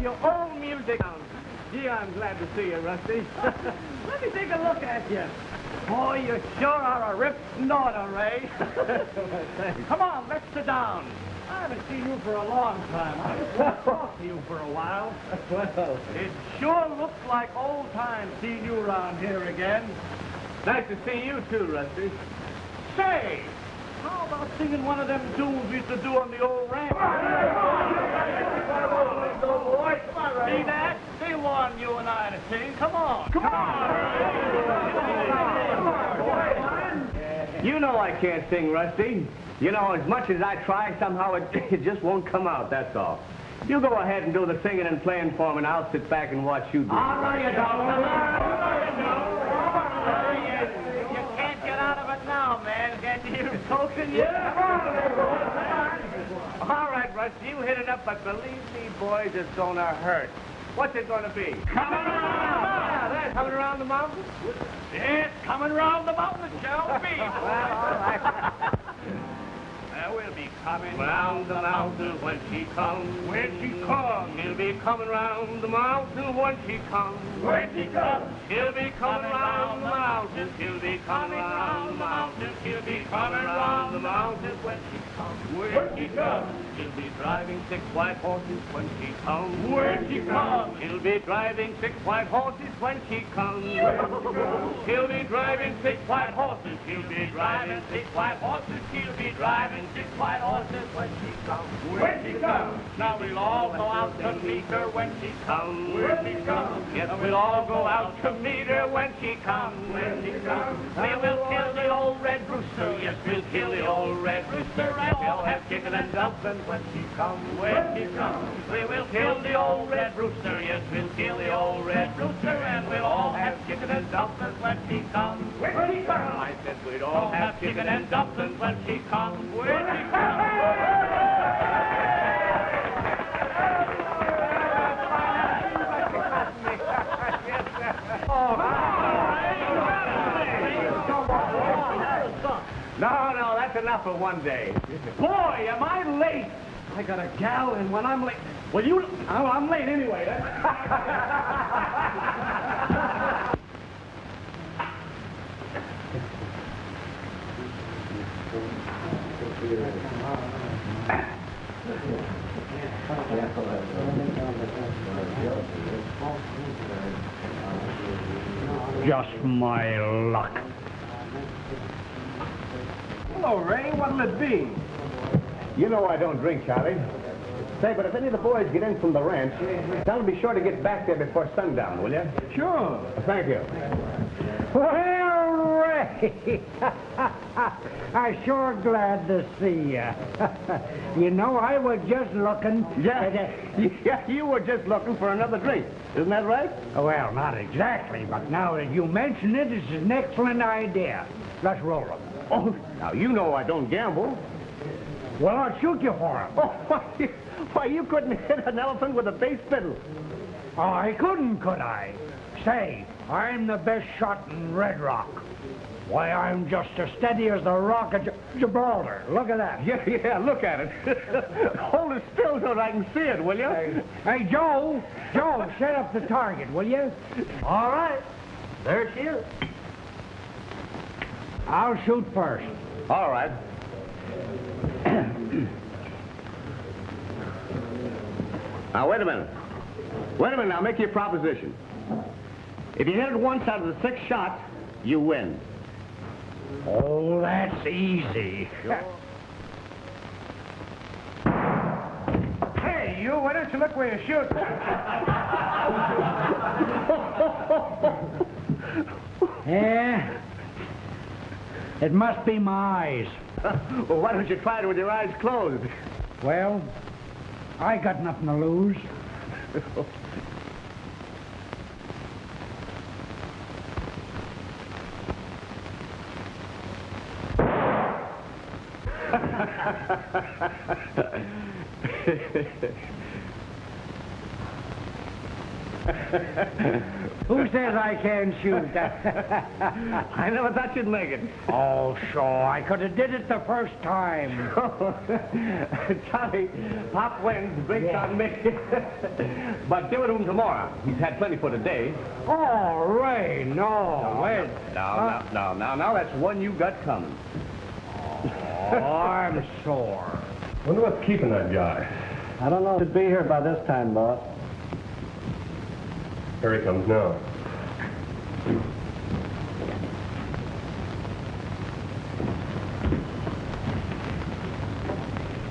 Your old music. Gee, I'm glad to see you, Rusty. Let me take a look at you. Boy, you sure are a ripped snorter, Ray. Come on, let's sit down. I haven't seen you for a long time. I just want to talk to you for a while. Well, it sure looks like old times seeing you around here again. Nice to see you too, Rusty. Say, how about singing one of them tunes we used to do on the old ranch? See that? They want you and I to sing. Come on. Come on. You know I can't sing, Rusty. You know, as much as I try, somehow it just won't come out, that's all. You go ahead and do the singing and playing for me, and I'll sit back and watch you do it. All right, you don't. You can't get out of it now, man. Can you? Coaxing you? All right, Rusty, you hit it up, but believe me, boys, it's gonna hurt. What's it gonna be? Coming around! Yeah, that's coming around the mountain? Yes, coming around the mountain, it shall be. Well, all right. We'll be coming round the mountain when she comes. When she comes. She'll be coming round the mountain when she comes. When she comes. She'll be coming round the mountain. She'll be coming round the mountain. She'll be coming round the mountain when she comes. When she comes. She'll be driving 6 white horses when she comes. When she comes. She'll be driving 6 white horses when she comes. She'll be driving 6 white horses. She'll be driving 6 white horses. She'll be driving 6 white horses when she comes. When she comes. Now we'll all go out to meet her when she comes. When she comes. Yes, we'll all go out to meet her when she comes. When she comes. We will kill the old red rooster. Yes, we'll kill the old red rooster. And we'll have chicken and dumplings when she comes. When she comes. We will kill the old red rooster. Yes, we'll kill the old red rooster. And we'll all have chicken and dumplings when she comes. When she comes. I said we'd all have chicken and dumplings when she comes. When she comes. No, that's enough for one day. Boy, am I late. I got a gal, and when I'm late... Well, I'm late anyway. Just my luck. Hello, Ray. What'll it be? You know I don't drink, Charlie. Say, but if any of the boys get in from the ranch, tell them be sure to get back there before sundown, will you? Sure. Thank you. Well, Ray, I'm sure glad to see you. You know, I was just looking... Yeah, you were just looking for another drink. Isn't that right? Well, not exactly, but now that you mention it, it's an excellent idea. Let's roll them. Oh, now, you know I don't gamble. Well, I'll shoot you for him. Oh, why, you couldn't hit an elephant with a bass fiddle. Oh, I couldn't, could I? Say, I'm the best shot in Red Rock. Why, I'm just as steady as the rock of Gibraltar. Look at that. Yeah, look at it. Hold it still so that I can see it, will you? Hey, Joe, set up the target, will you? All right. There she is. I'll shoot first. All right. Now, wait a minute. Now, make your proposition. If you hit it once out of the 6 shots, you win. Oh, that's easy. Hey, you, why don't you look where you shoot? Yeah, it must be my eyes. Well, why don't you try it with your eyes closed? Well, I got nothing to lose. Who says I can't shoot? I never thought you'd make it. Oh, sure. I could have did it the first time. Johnny, Pop wins, breaks Yeah. on me. But give it to him tomorrow. He's had plenty for today. Oh, Ray, no. Wait. Now, that's one you got coming. Oh, I'm sore. Wonder what's keeping that guy. I don't know. Should be here by this time, boss. Here he comes now.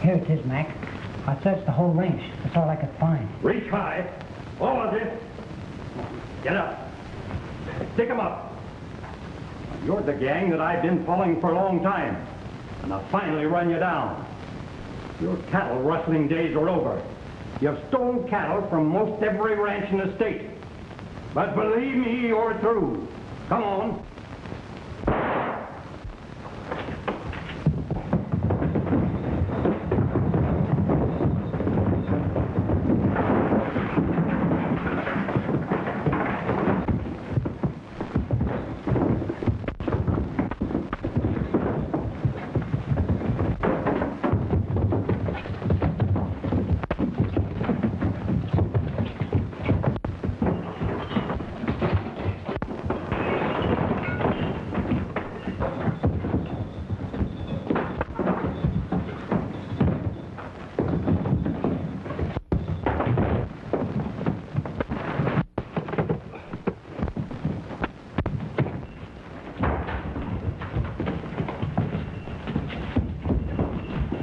Here it is, Mac. I searched the whole ranch. That's all I could find. Reach high. All of this. Get up. Stick 'em up. You're the gang that I've been following for a long time. And I finally run you down. Your cattle rustling days are over. You've stolen cattle from most every ranch in the state. But believe me, you're through. Come on.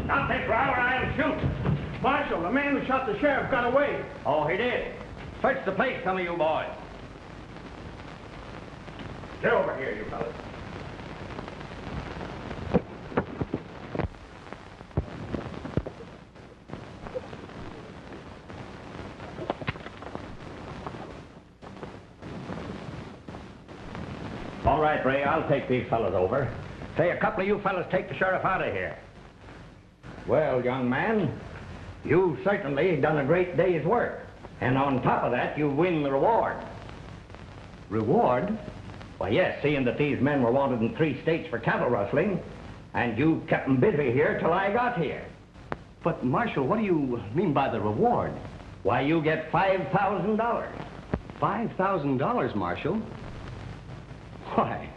Stop this row or I'll shoot. Marshal, the man who shot the sheriff got away. Oh, he did. Search the place, some of you boys. Get over here, you fellas. All right, Ray, I'll take these fellas over. Say, a couple of you fellas take the sheriff out of here. Well, young man, you've certainly done a great day's work. And on top of that, you win the reward. Reward? Why, yes, seeing that these men were wanted in 3 states for cattle rustling, and you kept them busy here till I got here. But, Marshal, what do you mean by the reward? Why, you get $5,000. $5,000, Marshal? Why,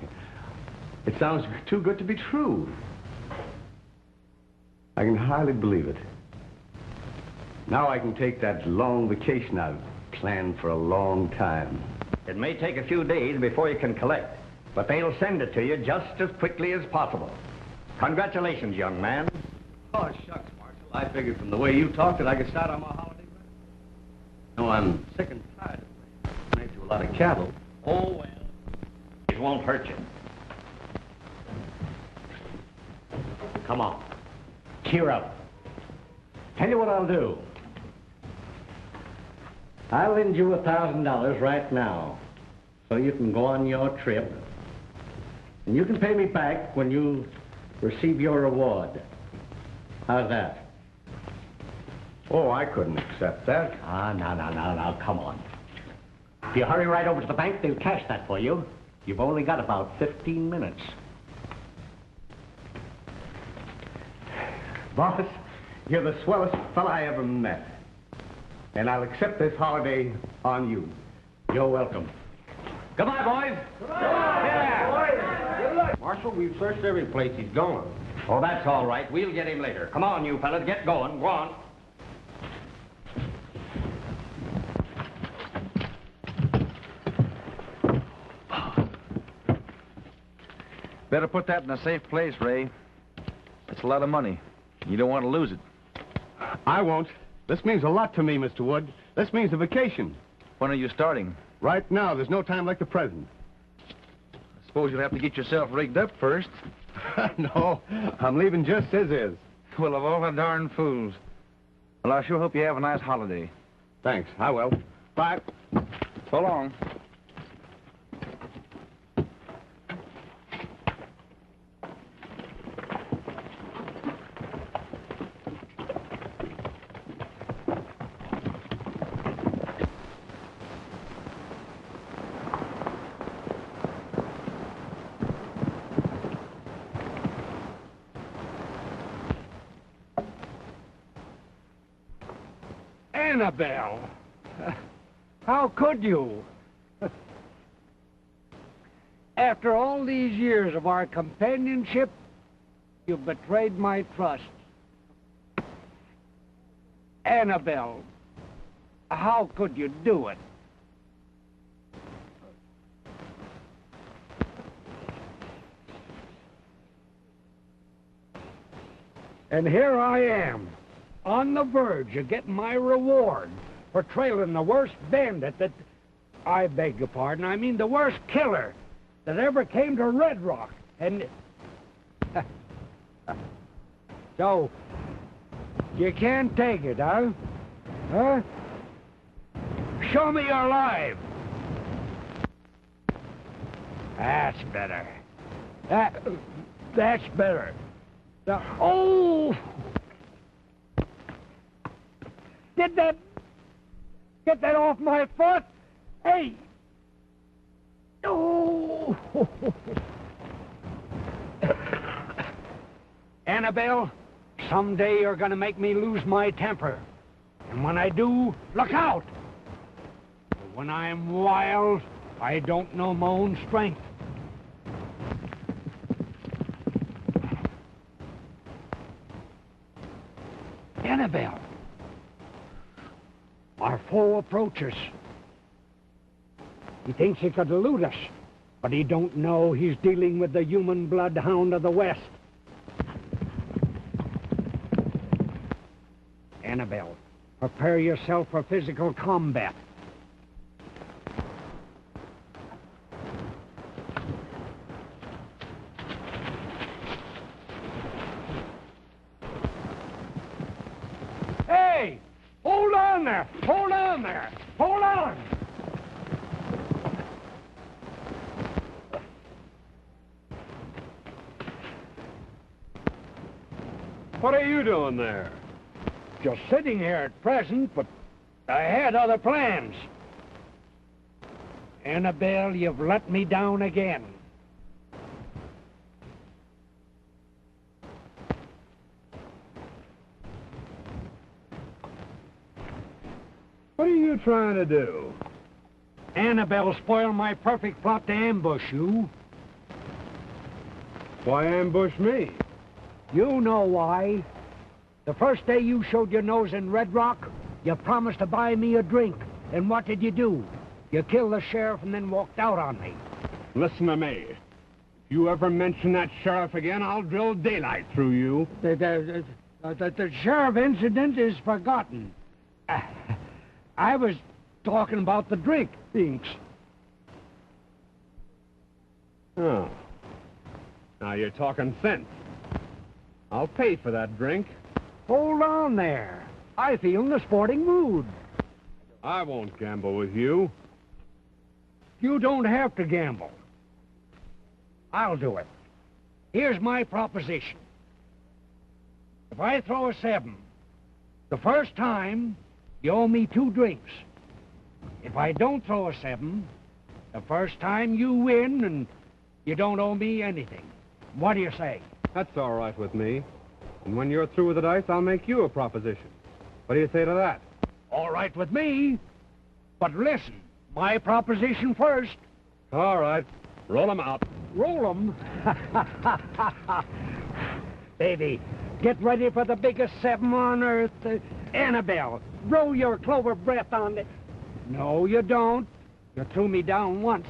it sounds too good to be true. I can hardly believe it. Now I can take that long vacation I've planned for a long time. It may take a few days before you can collect, but they'll send it to you just as quickly as possible. Congratulations, young man. Oh, shucks, Marshal. I figured from the way you talked that I could start on my holiday. No, I'm sick and tired of running through a lot of cattle. Oh, well, it won't hurt you. Come on. Cheer up. Tell you what I'll do. I'll lend you $1,000 right now, so you can go on your trip, and you can pay me back when you receive your reward. How's that? Oh, I couldn't accept that. Now, come on. If you hurry right over to the bank, they'll cash that for you. You've only got about 15 minutes. Boss, you're the swellest fella I ever met. And I'll accept this holiday on you. You're welcome. Goodbye, boys. Yeah. Marshal, we've searched every place he's going. Oh, that's all right. We'll get him later. Come on, you fellas. Get going. Go on. Better put that in a safe place, Ray. It's a lot of money. You don't want to lose it. I won't. This means a lot to me, Mr. Wood. This means a vacation. When are you starting? Right now, there's no time like the present. I suppose you'll have to get yourself rigged up first. No, I'm leaving just as is. Well, of all the darn fools. Well, I sure hope you have a nice holiday. Thanks, I will. Bye. So long. Annabelle, how could you? After all these years of our companionship, you betrayed my trust. Annabelle, how could you do it? And here I am, on the verge of getting my reward for trailing the worst bandit that... I beg your pardon, I mean the worst killer that ever came to Red Rock. And... So, you can't take it, huh? Huh? Show me you're alive. That's better. That's better. Oh! Get that off my foot! Hey! Oh! Annabelle, someday you're gonna make me lose my temper. And when I do, look out! When I'm wild, I don't know my own strength. Annabelle, our foe approaches. He thinks he could elude us, but he don't know he's dealing with the human bloodhound of the West. Annabelle, prepare yourself for physical combat. Hey! Hold on there! Hold on there! Hold on! What are you doing there? Just sitting here at present, but I had other plans. Annabelle, you've let me down again. What are you trying to do? Annabelle spoiled my perfect plot to ambush you. Why ambush me? You know why. The first day you showed your nose in Red Rock, you promised to buy me a drink. And what did you do? You killed the sheriff and then walked out on me. Listen to me. If you ever mention that sheriff again, I'll drill daylight through you. The sheriff incident is forgotten. I was talking about the drink, Inks. Oh. Now you're talking sense. I'll pay for that drink. Hold on there. I feel in a sporting mood. I won't gamble with you. You don't have to gamble. I'll do it. Here's my proposition. If I throw a 7, the first time, you owe me 2 drinks. If I don't throw a 7, the first time you win and you don't owe me anything. What do you say? That's all right with me. And when you're through with the dice, I'll make you a proposition. What do you say to that? All right with me. But listen, my proposition first. All right. Roll 'em out. Roll 'em? Baby, get ready for the biggest 7 on earth. Annabelle, blow your clover breath on it. No, you don't. You threw me down once.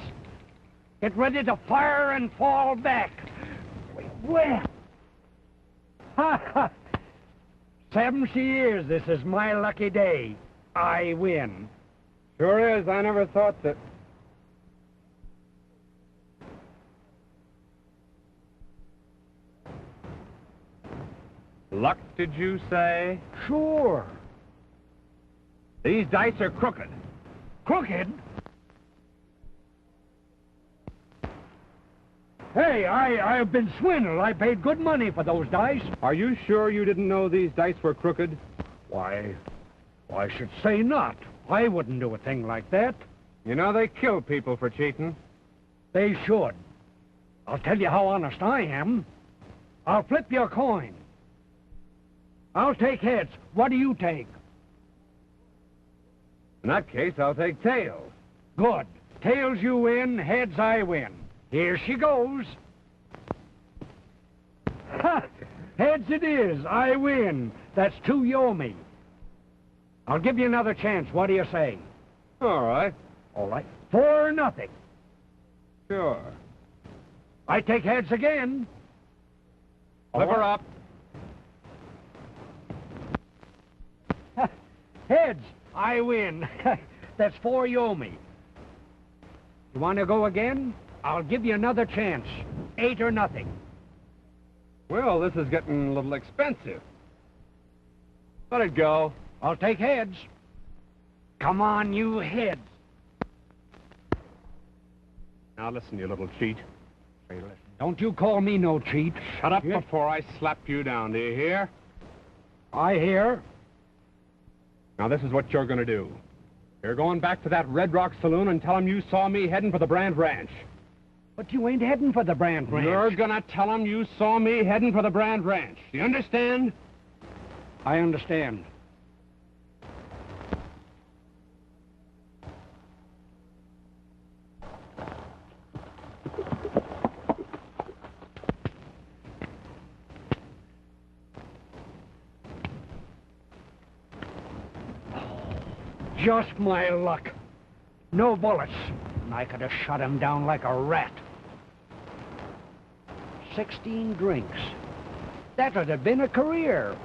Get ready to fire and fall back. Well, 7 she is. This is my lucky day. I win. Sure is. I never thought that... Luck, did you say? Sure. These dice are crooked. Crooked? Hey, I've been swindled. I paid good money for those dice. Are you sure you didn't know these dice were crooked? Why, I should say not. I wouldn't do a thing like that. You know, they kill people for cheating. They should. I'll tell you how honest I am. I'll flip your coin. I'll take heads. What do you take? In that case, I'll take tails. Good. Tails you win, heads I win. Here she goes. Ha! Heads it is. I win. That's 2 you owe me. I'll give you another chance. What do you say? All right. All right. 4-0. Sure. I take heads again. Flip her up. Heads. I win. That's 4 you owe me. You want to go again? I'll give you another chance. 8-0. Well, this is getting a little expensive. Let it go. I'll take heads. Come on, you heads. Now listen, you little cheat. Hey, listen. Don't you call me no cheat. Shut up Yeah. before I slap you down, do you hear? I hear. Now this is what you're gonna do. You're going back to that Red Rock Saloon and tell them you saw me heading for the Brand Ranch. But you ain't heading for the Brand Ranch. You're gonna tell them you saw me heading for the Brand Ranch. Do you understand? I understand. Just my luck. No bullets. And I could have shot him down like a rat. 16 drinks. That would have been a career.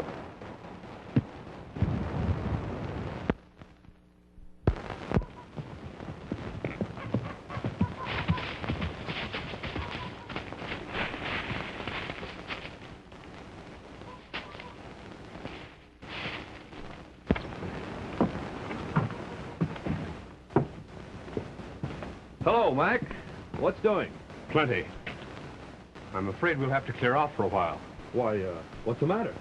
Hello, Mac. What's doing? Plenty. I'm afraid we'll have to clear out for a while. Why, what's the matter?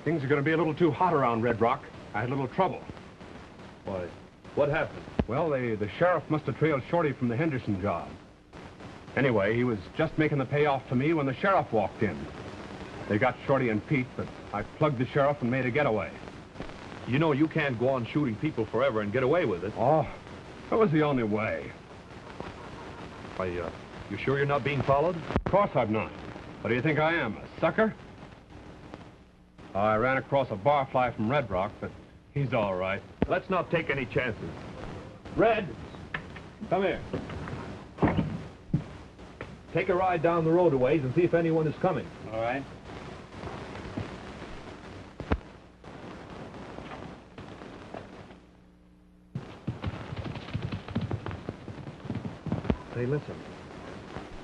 Things are going to be a little too hot around Red Rock. I had a little trouble. Why, what happened? Well, the sheriff must have trailed Shorty from the Henderson job. Anyway, he was just making the payoff to me when the sheriff walked in. They got Shorty and Pete, but I plugged the sheriff and made a getaway. You know you can't go on shooting people forever and get away with it. Oh, that was the only way. Why, you sure you're not being followed? Of course I'm not. What do you think I am, a sucker? I ran across a barfly from Red Rock, but he's all right. Let's not take any chances. Red, come here. Take a ride down the road a ways and see if anyone is coming. All right. Hey, listen.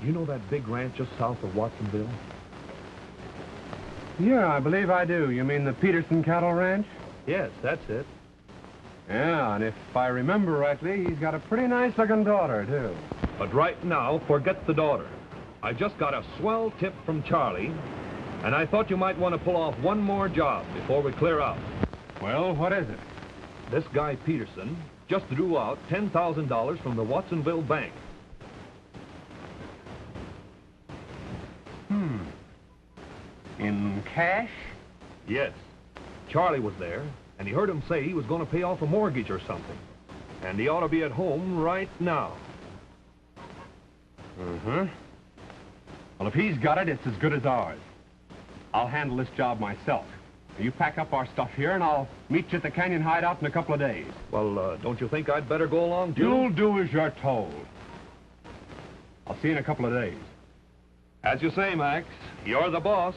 You know that big ranch just south of Watsonville? Yeah, I believe I do. You mean the Peterson Cattle Ranch? Yes, that's it. Yeah, and if I remember rightly, he's got a pretty nice-looking daughter, too. But right now, forget the daughter. I just got a swell tip from Charlie, and I thought you might want to pull off one more job before we clear out. Well, what is it? This guy Peterson just drew out $10,000 from the Watsonville Bank. In cash? Yes. Charlie was there, and he heard him say he was going to pay off a mortgage or something. And he ought to be at home right now. Uh-huh. Well, if he's got it, it's as good as ours. I'll handle this job myself. You pack up our stuff here, and I'll meet you at the Canyon hideout in a couple of days. Well, don't you think I'd better go along, too? You'll do as you're told. I'll see you in a couple of days. As you say, Max. You're the boss.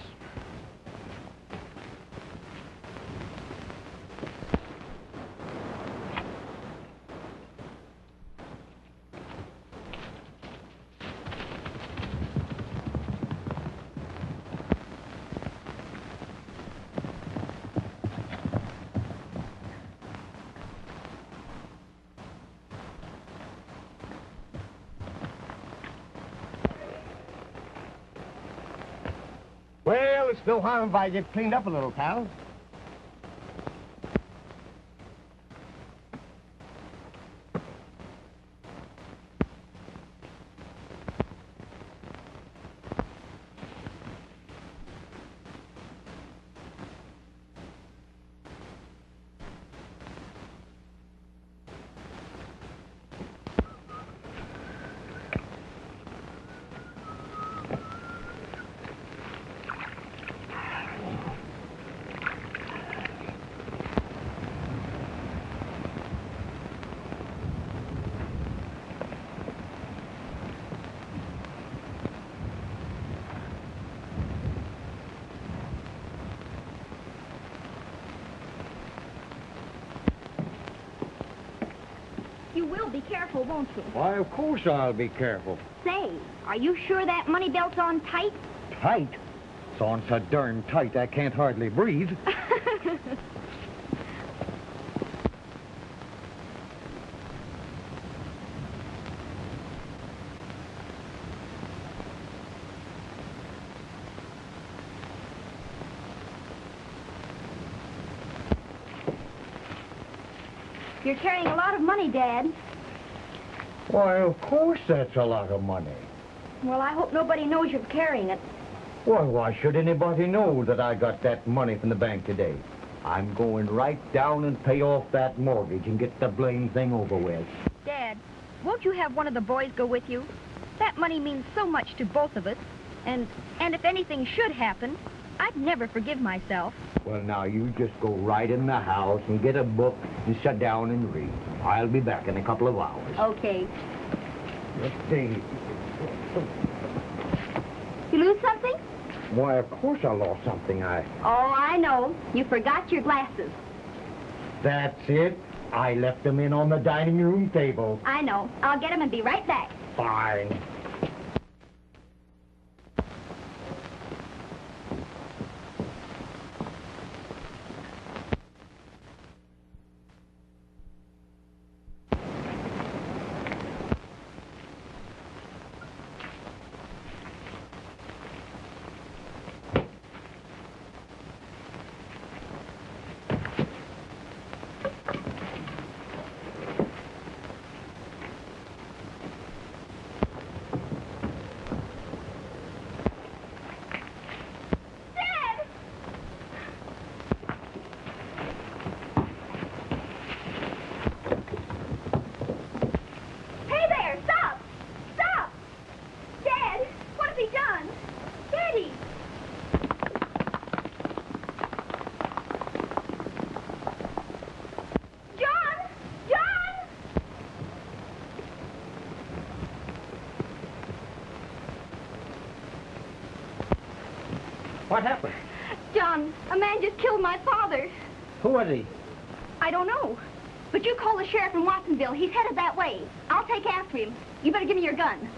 Well, it's no harm if I get cleaned up a little, pal. you will be careful, won't you? Why, of course I'll be careful. Say, are you sure that money belt's on tight? Tight? It's on so darn tight I can't hardly breathe. You're carrying a lot of money, Dad. Why, of course that's a lot of money. Well, I hope nobody knows you're carrying it. Well, why should anybody know that I got that money from the bank today? I'm going right down and pay off that mortgage and get the blame thing over with. Dad, won't you have one of the boys go with you? That money means so much to both of us. And if anything should happen, I'd never forgive myself. Well, now, you just go right in the house and get a book and sit down and read. I'll be back in a couple of hours. Okay. Let's see. You lose something? Why, of course I lost something. Oh, I know. You forgot your glasses. That's it. I left them in on the dining room table. I know. I'll get them and be right back. Fine. What happened? John, a man just killed my father. Who was he? I don't know. But you call the sheriff in Watsonville. He's headed that way. I'll take after him. You better give me your gun.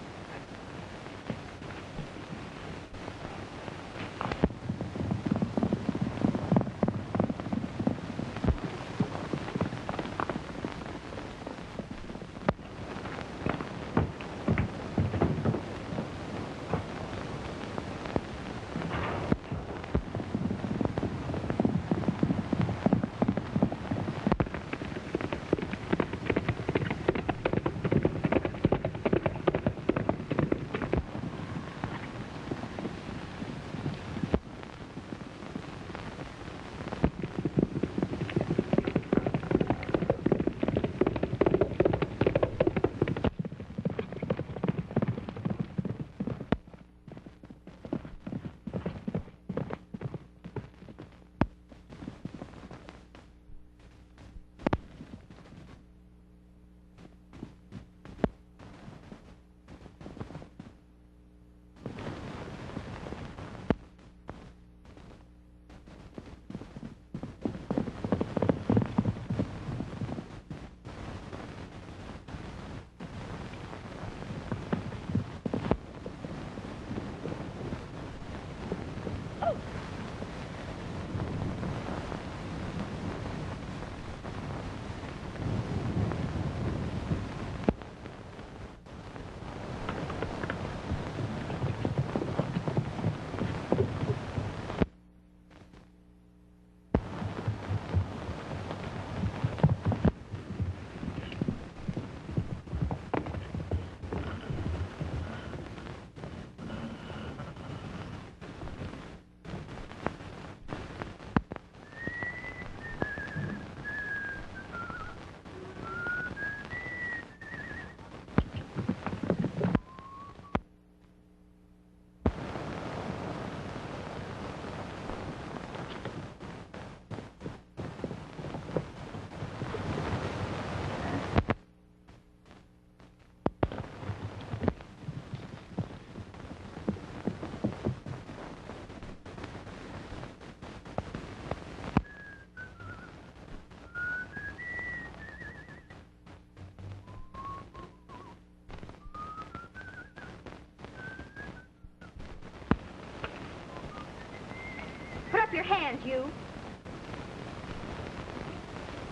up your hands, you.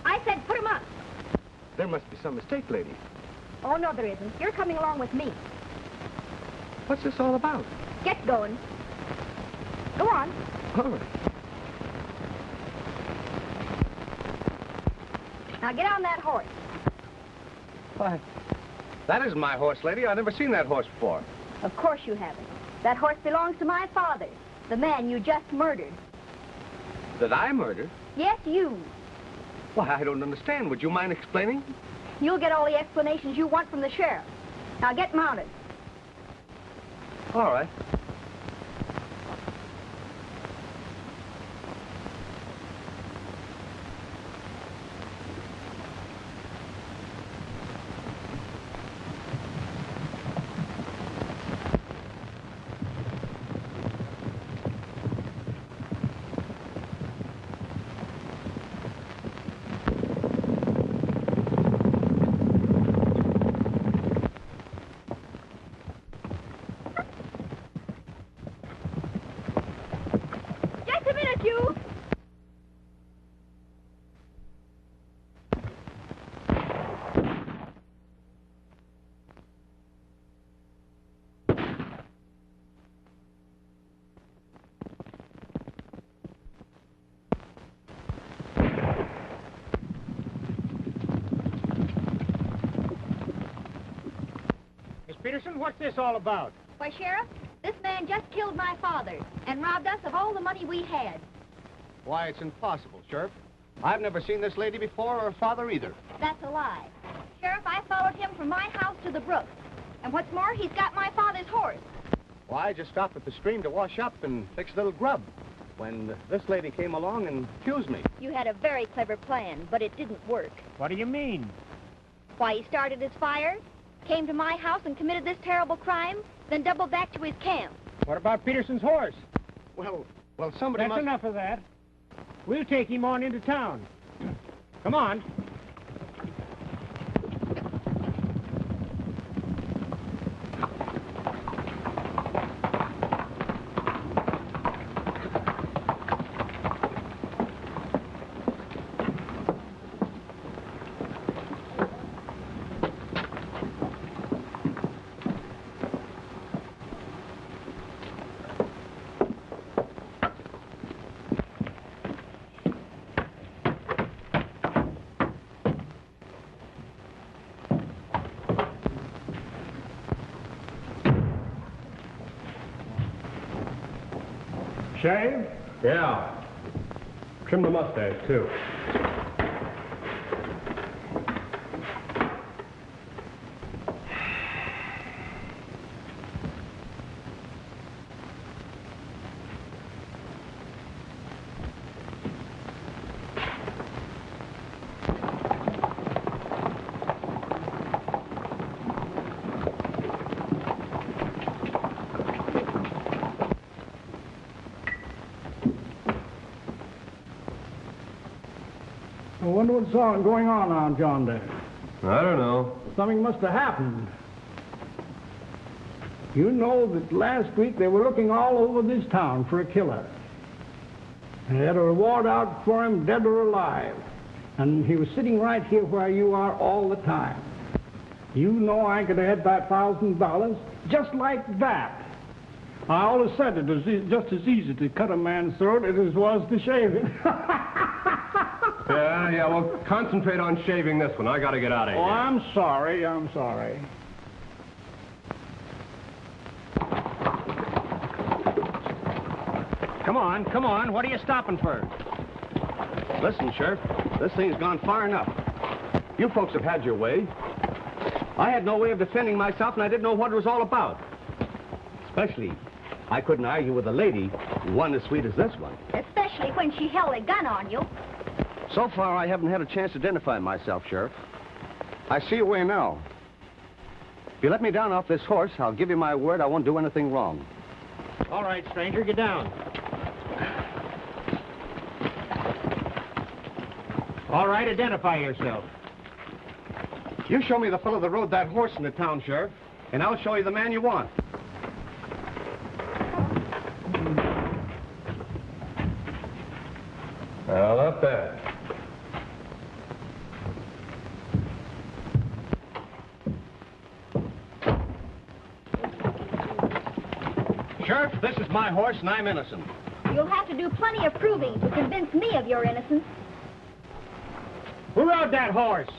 I said put 'em up. There must be some mistake, lady. Oh, no, there isn't. You're coming along with me. What's this all about? Get going. Go on. All right. Now get on that horse. Why, that isn't my horse, lady. I've never seen that horse before. Of course you haven't. That horse belongs to my father, the man you just murdered. That I murdered? Yes, you. Why, I don't understand. Would you mind explaining? You'll get all the explanations you want from the sheriff. Now get mounted. All right. Peterson, what's this all about? Why, Sheriff, this man just killed my father and robbed us of all the money we had. Why, it's impossible, Sheriff. I've never seen this lady before or her father either. That's a lie. Sheriff, I followed him from my house to the brook. And what's more, he's got my father's horse. Why, I just stopped at the stream to wash up and fix a little grub when this lady came along and accused me. You had a very clever plan, but it didn't work. What do you mean? Why, he started his fire, came to my house and committed this terrible crime, then doubled back to his camp. What about Peterson's horse? Well, somebody That's enough of that. We'll take him on into town. Come on. Shave? Yeah. Trim the mustache, too. I wonder what's going on around John there. I don't know. Something must have happened. You know that last week they were looking all over this town for a killer. They had a reward out for him, dead or alive. And he was sitting right here where you are all the time. You know I could have had that $1,000 just like that. I always said it was just as easy to cut a man's throat as it was to shave it. Yeah, well, concentrate on shaving this one. I gotta get out of here. Oh, I'm sorry. Come on. What are you stopping for? Listen, Sheriff, this thing's gone far enough. You folks have had your way. I had no way of defending myself, and I didn't know what it was all about. Especially, I couldn't argue with a lady, one as sweet as this one. Especially when she held a gun on you. So far, I haven't had a chance to identify myself, Sheriff. I see a way now. If you let me down off this horse, I'll give you my word I won't do anything wrong. All right, stranger, get down. All right, identify yourself. You show me the fellow that rode that horse in the town, Sheriff, and I'll show you the man you want. Well, not bad. Sheriff, this is my horse, and I'm innocent. You'll have to do plenty of proving to convince me of your innocence. Who rode that horse?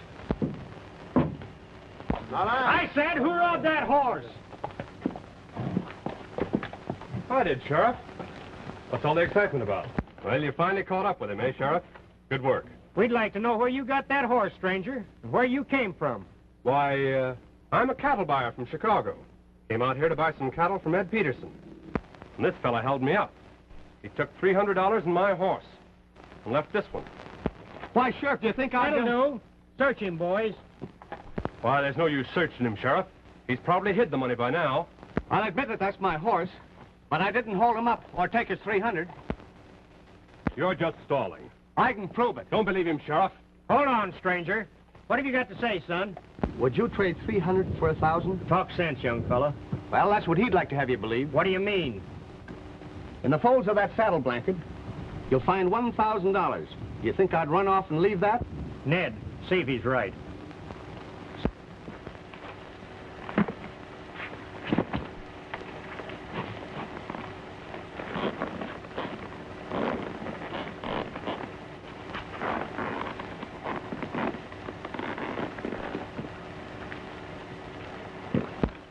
Not I. I said, who rode that horse? I did, Sheriff. What's all the excitement about? Well, you finally caught up with him, eh, Sheriff? Good work. We'd like to know where you got that horse, stranger, and where you came from. Why, I'm a cattle buyer from Chicago. Came out here to buy some cattle from Ed Peterson. And this fella held me up. He took $300 and my horse, and left this one. Why, Sheriff, do you think I don't know. Search him, boys. Why, there's no use searching him, Sheriff. He's probably hid the money by now. I'll admit that that's my horse, but I didn't hold him up or take his 300. You're just stalling. I can prove it. Don't believe him, Sheriff. Hold on, stranger. What have you got to say, son? Would you trade 300 for 1,000? Talk sense, young fella. Well, that's what he'd like to have you believe. What do you mean? In the folds of that saddle blanket, you'll find $1,000. You think I'd run off and leave that? Ned, see if he's right.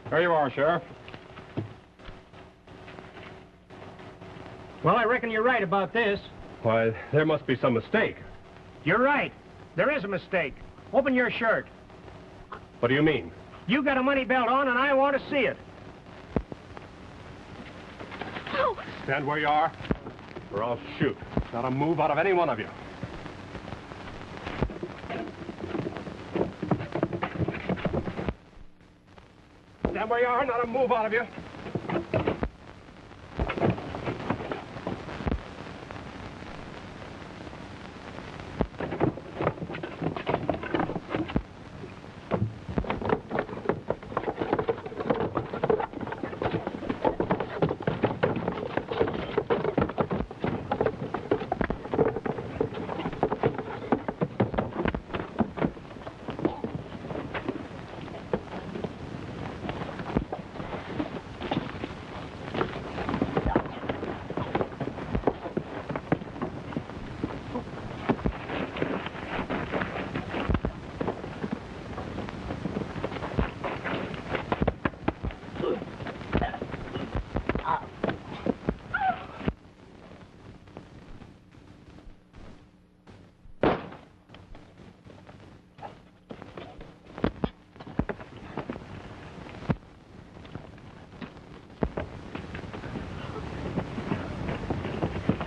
There you are, Sheriff. Well, I reckon you're right about this. Why, there must be some mistake. You're right. There is a mistake. Open your shirt. What do you mean? You got a money belt on, and I want to see it. Stand where you are, or I'll shoot. Not a move out of any one of you. Stand where you are, not a move out of you.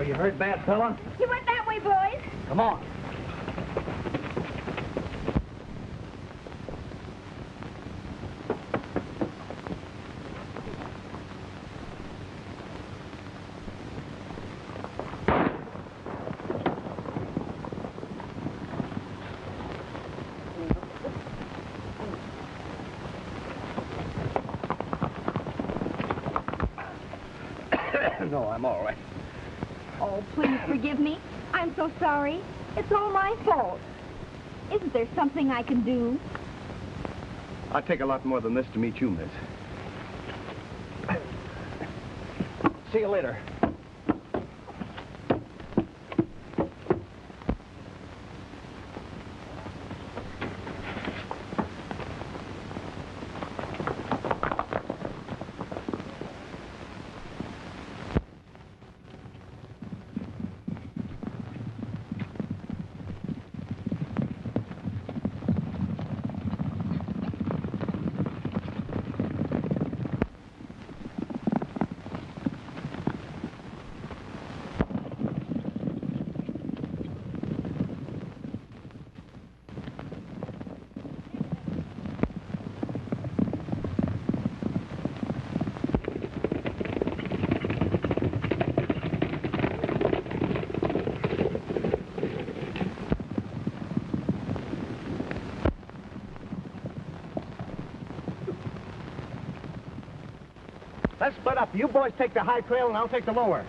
You hurt bad, fella? You went that way, boys. Come on. No, I'm all right. Oh, please forgive me. I'm so sorry. It's all my fault. Isn't there something I can do? I'd take a lot more than this to meet you, miss. See you later. Let's split up. You boys take the high trail, and I'll take the lower.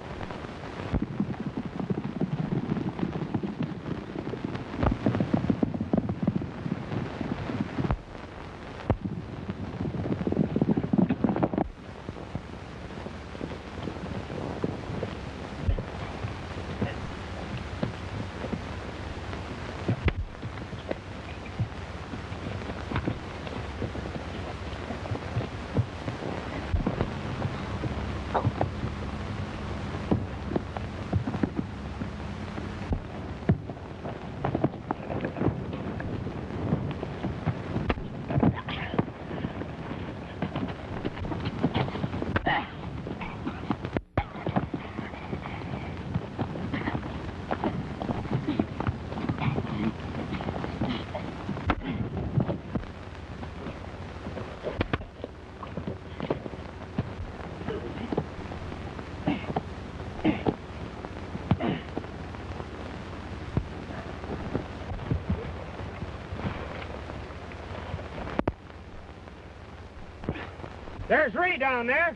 There's Ray down there.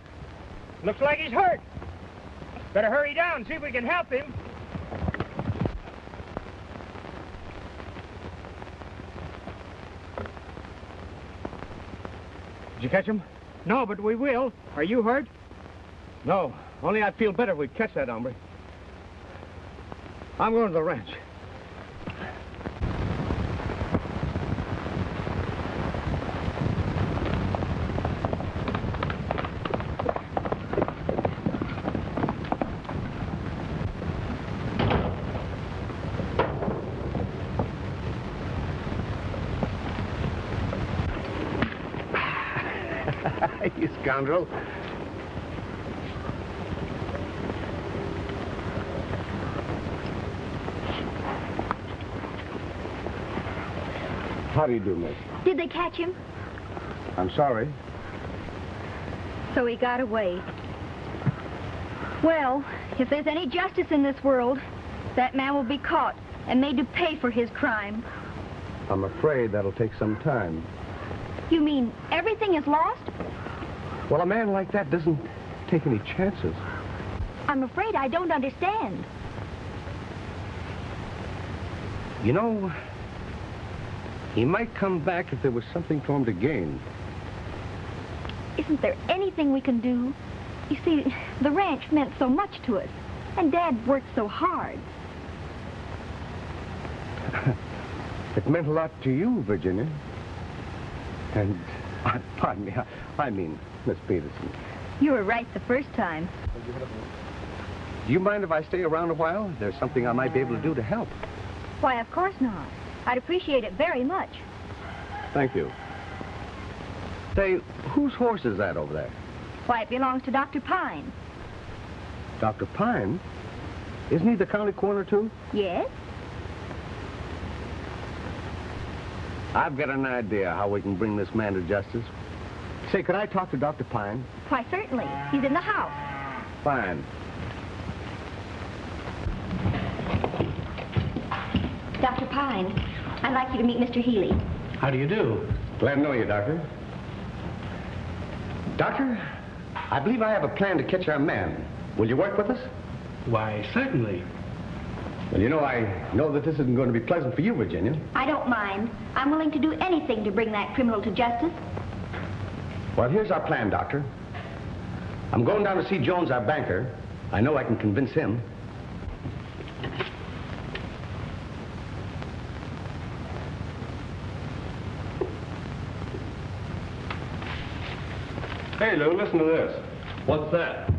Looks like he's hurt. Better hurry down and see if we can help him. Did you catch him? No, but we will. Are you hurt? No, only I'd feel better if we'd catch that hombre. I'm going to the ranch. You scoundrel. How do you do, miss? Did they catch him? I'm sorry. So he got away. Well, if there's any justice in this world, that man will be caught and made to pay for his crime. I'm afraid that'll take some time. You mean everything is lost? Well, a man like that doesn't take any chances. I'm afraid I don't understand. You know, he might come back if there was something for him to gain. Isn't there anything we can do? You see, the ranch meant so much to us, and Dad worked so hard. It meant a lot to you, Virginia. And, pardon me, I mean, Miss Peterson. You were right the first time. Do you mind if I stay around a while? There's something I might be able to do to help. Why, of course not. I'd appreciate it very much. Thank you. Say, whose horse is that over there? Why, it belongs to Dr. Pine. Dr. Pine? Isn't he the county coroner, too? Yes? I've got an idea how we can bring this man to justice. Say, could I talk to Dr. Pine? Why, certainly. He's in the house. Fine. Dr. Pine, I'd like you to meet Mr. Healy. How do you do? Glad to know you, Doctor. Doctor, I believe I have a plan to catch our man. Will you work with us? Why, certainly. Well, you know, I know that this isn't going to be pleasant for you, Virginia. I don't mind. I'm willing to do anything to bring that criminal to justice. Well, here's our plan, Doctor. I'm going down to see Jones, our banker. I know I can convince him. Hey, Lou, listen to this. What's that?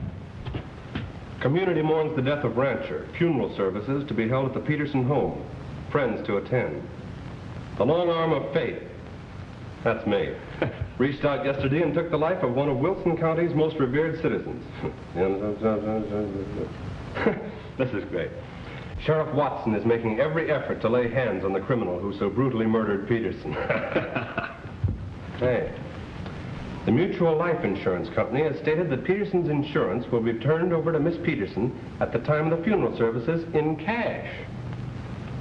Community mourns the death of rancher. Funeral services to be held at the Peterson home. Friends to attend. The long arm of fate. That's me. Reached out yesterday and took the life of one of Wilson County's most revered citizens. This is great. Sheriff Watson is making every effort to lay hands on the criminal who so brutally murdered Peterson. Hey. The Mutual Life Insurance Company has stated that Peterson's insurance will be turned over to Miss Peterson at the time of the funeral services in cash.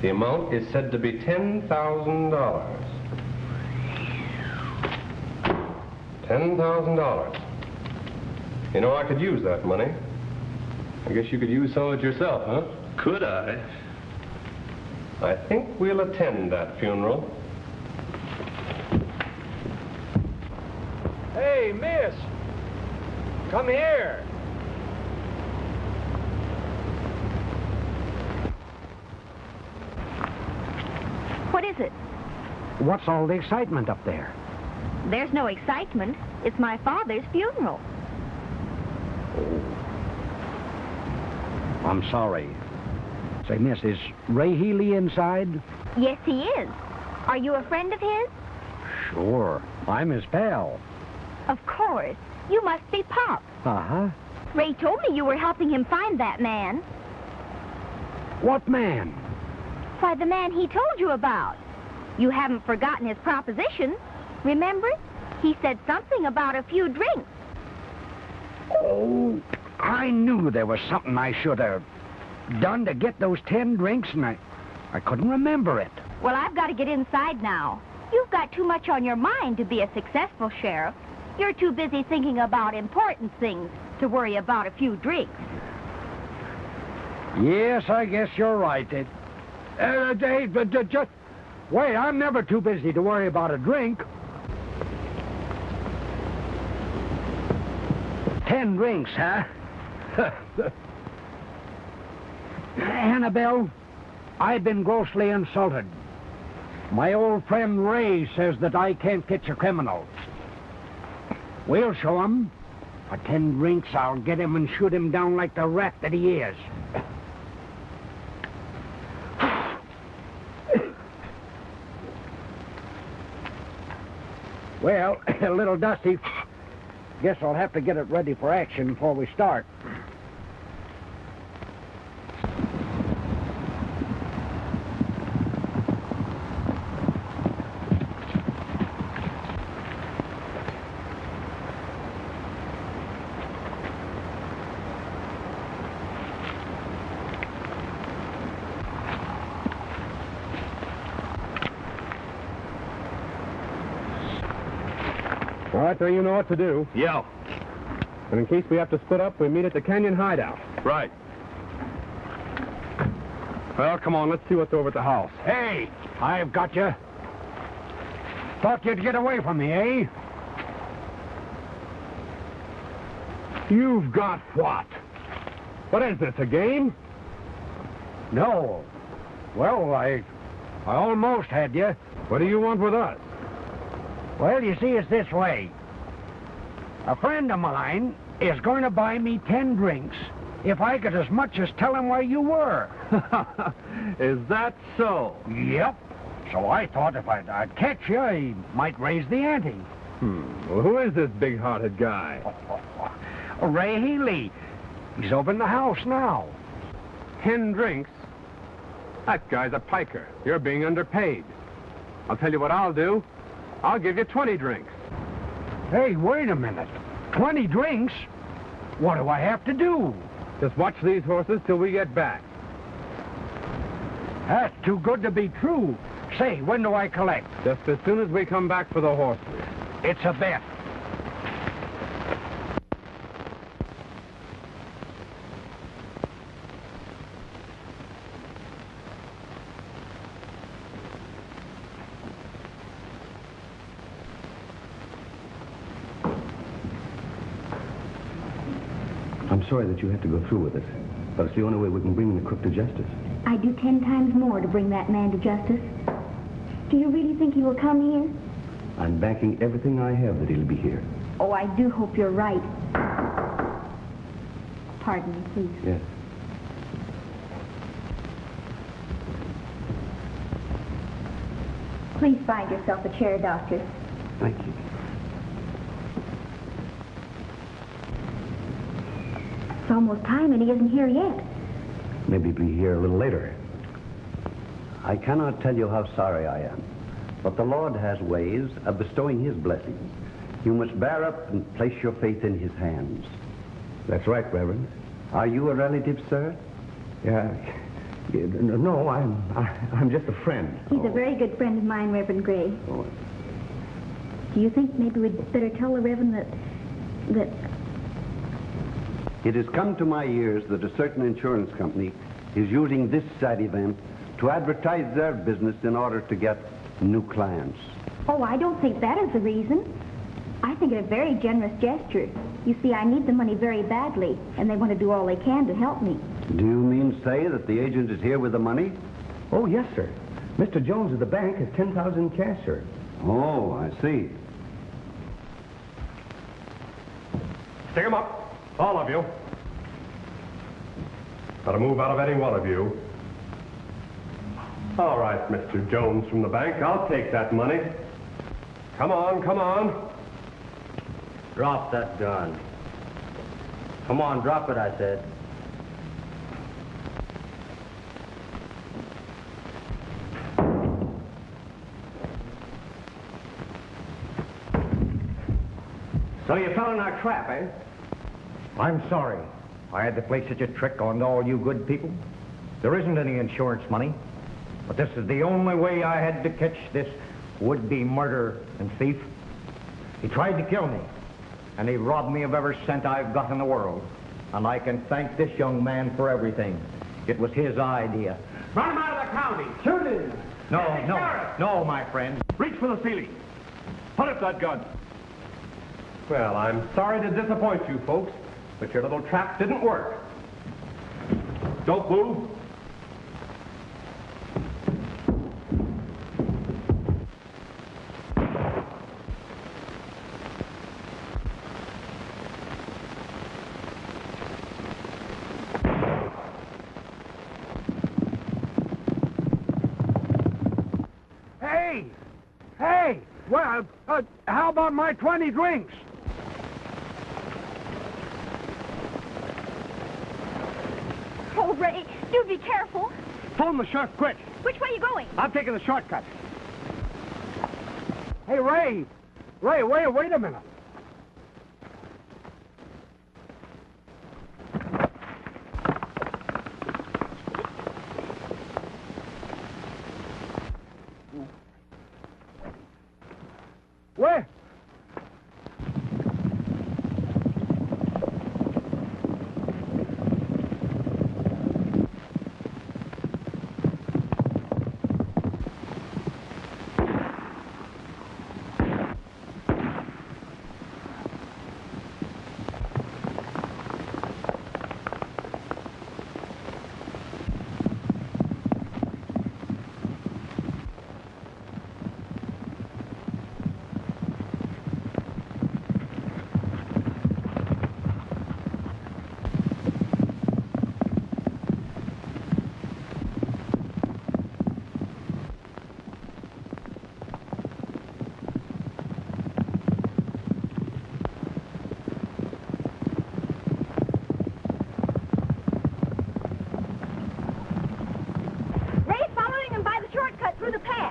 The amount is said to be $10,000. $10,000. You know, I could use that money. I guess you could use some of it yourself, huh? Could I? I think we'll attend that funeral. Hey, miss! Come here! What is it? What's all the excitement up there? There's no excitement. It's my father's funeral. I'm sorry. Say, miss, is Ray Healy inside? Yes, he is. Are you a friend of his? Sure. I'm his pal. Of course. You must be Pop. Uh-huh. Ray told me you were helping him find that man. What man? Why, the man he told you about. You haven't forgotten his proposition. Remember? He said something about a few drinks. Oh, I knew there was something I should have done to get those 10 drinks, and I couldn't remember it. Well, I've got to get inside now. You've got too much on your mind to be a successful sheriff. You're too busy thinking about important things to worry about a few drinks. Yes, I guess you're right. Just wait, I'm never too busy to worry about a drink. 10 drinks, huh? Annabelle, I've been grossly insulted. My old friend Ray says that I can't catch a criminal. We'll show him. For 10 drinks, I'll get him and shoot him down like the rat that he is. Well, a little dusty. Guess I'll have to get it ready for action before we start. All right, so you know what to do. Yeah. And in case we have to split up, we meet at the Canyon Hideout. Right. Well, come on, let's see what's over at the house. Hey, I've got you. Thought you'd get away from me, eh? You've got what? What is this, a game? No. Well, I almost had you. What do you want with us? Well, you see, it's this way. A friend of mine is going to buy me 10 drinks if I could as much as tell him where you were. Is that so? Yep. So I thought if I'd catch you, he might raise the ante. Well, who is this big-hearted guy? Ray Healy. He's over in the house now. 10 drinks? That guy's a piker. You're being underpaid. I'll tell you what I'll do. I'll give you 20 drinks. Hey, wait a minute. 20 drinks? What do I have to do? Just watch these horses till we get back. That's too good to be true. Say, when do I collect? Just as soon as we come back for the horses. It's a bet. I'm sorry that you had to go through with it, but it's the only way we can bring the crook to justice. I'd do 10 times more to bring that man to justice. Do you really think he will come here? I'm banking everything I have that he'll be here. Oh, I do hope you're right. Pardon me, please. Yes. Please find yourself a chair, Doctor. Thank you. It's almost time and he isn't here yet. Maybe he'll be here a little later. I cannot tell you how sorry I am, but the Lord has ways of bestowing his blessings. You must bear up and place your faith in his hands. That's right, Reverend. Are you a relative, sir? Yeah. No, I'm just a friend. He's a very good friend of mine, Reverend Gray. Oh. Do you think maybe we'd better tell the Reverend that... It has come to my ears that a certain insurance company is using this sad event to advertise their business in order to get new clients. Oh, I don't think that is the reason. I think it a very generous gesture. You see, I need the money very badly, and they want to do all they can to help me. Do you mean to say that the agent is here with the money? Oh, yes, sir. Mr. Jones of the bank has 10,000 cash, sir. Oh, I see. Stick 'em up. All of you. Got to move out of any one of you. All right, Mr. Jones from the bank, I'll take that money. Come on, come on. Drop that gun. Come on, drop it, I said. So you fell in our trap, eh? I'm sorry. I had to play such a trick on all you good people. There isn't any insurance money. But this is the only way I had to catch this would-be murderer and thief. He tried to kill me. and he robbed me of every cent I've got in the world. And I can thank this young man for everything. It was his idea. Run him out of the county. Shoot him. No, my friend. Reach for the ceiling. Put up that gun. Well, I'm sorry to disappoint you folks, but your little trap didn't work. Don't move. Hey! Well, how about my 20 drinks? Oh, Ray, do be careful. Phone the sheriff quick. Which way are you going? I'm taking the shortcut. Hey, Ray! Ray, wait a minute. Where?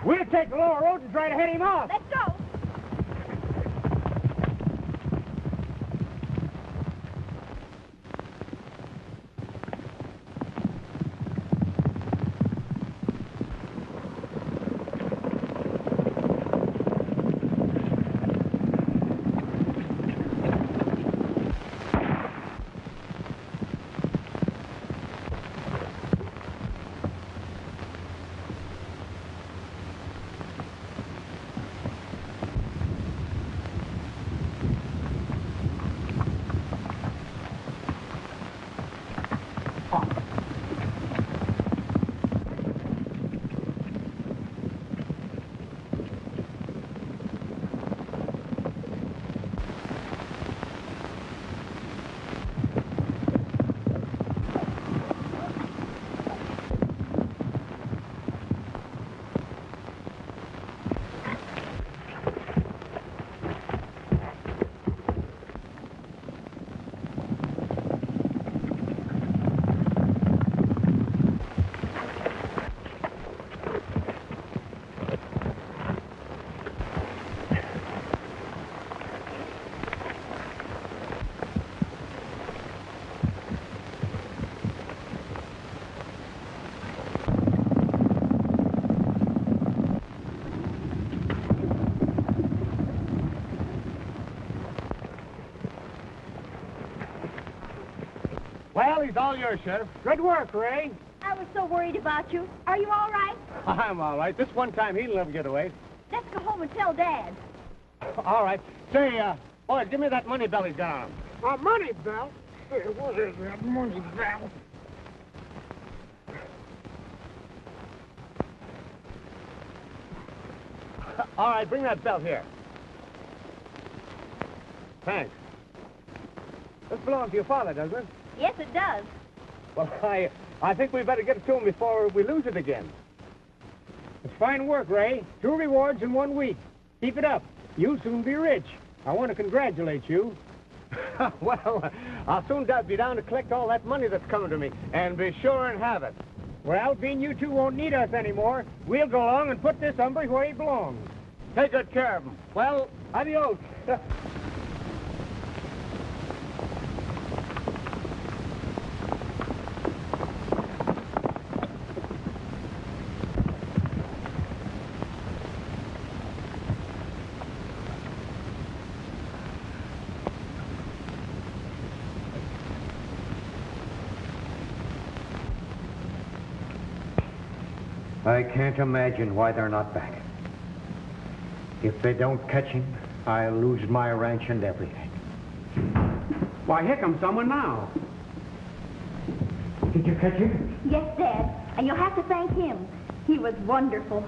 We'll take the lower road and try to head him off. Let's go. Well, he's all yours, Sheriff. Good work, Ray. I was so worried about you. Are you all right? I'm all right. This one time he'll never get away. Let's go home and tell Dad. All right. Say, boys, give me that money belt he's got on him. A money belt? What is that money belt? All right, bring that belt here. Thanks. This belongs to your father, doesn't it? Yes, it does. Well, I think we better get it to him before we lose it again. It's fine work, Ray. 2 rewards in 1 week. Keep it up. You'll soon be rich. I want to congratulate you. Well, I'll soon be down to collect all that money that's coming to me, and be sure and have it. Well, being you two won't need us anymore, we'll go along and put this hombre where he belongs. Take good care of him. Well, adios. I can't imagine why they're not back. If they don't catch him, I'll lose my ranch and everything. Why, here comes someone now. Did you catch him? Yes, Dad. And you'll have to thank him. He was wonderful.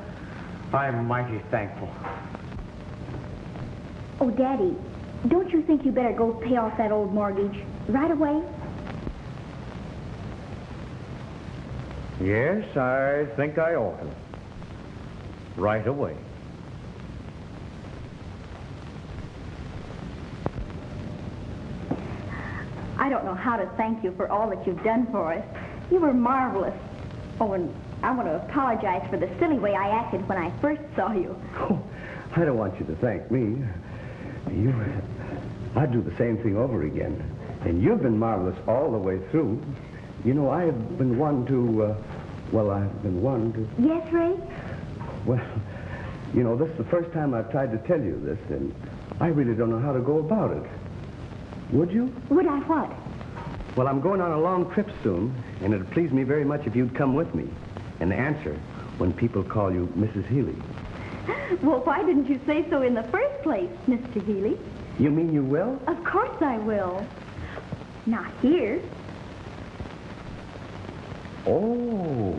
I'm mighty thankful. Oh, Daddy, don't you think you better go pay off that old mortgage right away? Yes, I think I ought to. Right away. I don't know how to thank you for all that you've done for us. You were marvelous. Oh, and I want to apologize for the silly way I acted when I first saw you. Oh, I don't want you to thank me. I'd do the same thing over again. And you've been marvelous all the way through. You know, I've been one to, I've been one to... Yes, Ray? Well, you know, this is the first time I've tried to tell you this, and I really don't know how to go about it. Would you? Would I what? Well, I'm going on a long trip soon, and it'd please me very much if you'd come with me and answer when people call you Mrs. Healy. Well, why didn't you say so in the first place, Mr. Healy? You mean you will? Of course I will. Not here. Oh.